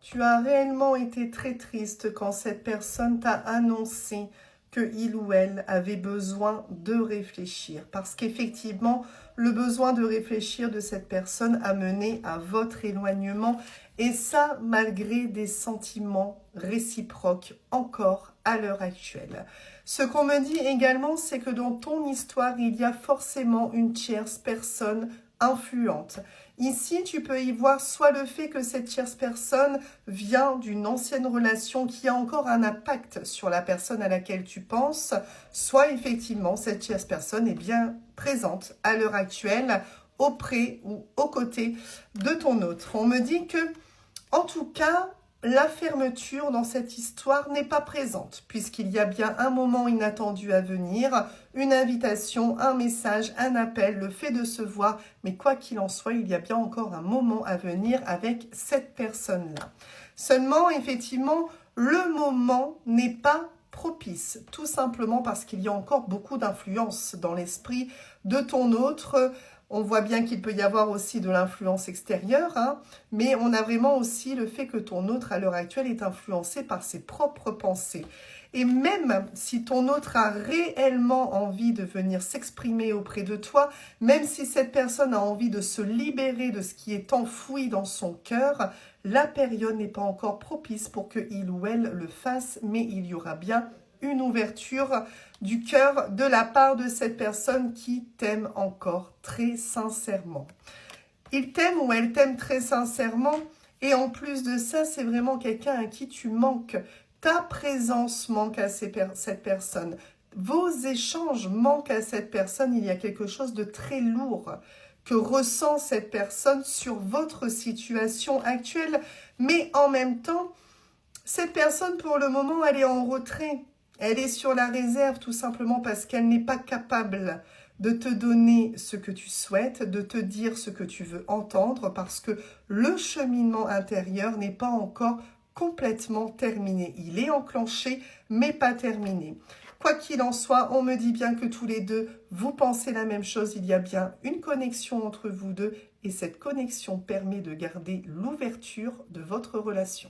Tu as réellement été très triste quand cette personne t'a annoncé que il ou elle avait besoin de réfléchir. Parce qu'effectivement, le besoin de réfléchir de cette personne a mené à votre éloignement. Et ça, malgré des sentiments réciproques encore à l'heure actuelle. Ce qu'on me dit également, c'est que dans ton histoire, il y a forcément une tierce personne influente. Ici, tu peux y voir soit le fait que cette tierce personne vient d'une ancienne relation qui a encore un impact sur la personne à laquelle tu penses, soit effectivement cette tierce personne est bien présente à l'heure actuelle auprès ou aux côtés de ton autre. On me dit que, en tout cas, la fermeture dans cette histoire n'est pas présente, puisqu'il y a bien un moment inattendu à venir, une invitation, un message, un appel, le fait de se voir, mais quoi qu'il en soit, il y a bien encore un moment à venir avec cette personne-là. Seulement, effectivement, le moment n'est pas propice, tout simplement parce qu'il y a encore beaucoup d'influence dans l'esprit de ton autre. On voit bien qu'il peut y avoir aussi de l'influence extérieure, hein, mais on a vraiment aussi le fait que ton autre, à l'heure actuelle, est influencé par ses propres pensées. Et même si ton autre a réellement envie de venir s'exprimer auprès de toi, même si cette personne a envie de se libérer de ce qui est enfoui dans son cœur, la période n'est pas encore propice pour que il ou elle le fasse, mais il y aura bien une ouverture du cœur de la part de cette personne qui t'aime encore très sincèrement. Il t'aime ou elle t'aime très sincèrement et en plus de ça, c'est vraiment quelqu'un à qui tu manques. Ta présence manque à cette personne. Vos échanges manquent à cette personne. Il y a quelque chose de très lourd que ressent cette personne sur votre situation actuelle. Mais en même temps, cette personne, pour le moment, elle est en retrait. Elle est sur la réserve tout simplement parce qu'elle n'est pas capable de te donner ce que tu souhaites, de te dire ce que tu veux entendre parce que le cheminement intérieur n'est pas encore complètement terminé. Il est enclenché, mais pas terminé. Quoi qu'il en soit, on me dit bien que tous les deux, vous pensez la même chose. Il y a bien une connexion entre vous deux et cette connexion permet de garder l'ouverture de votre relation.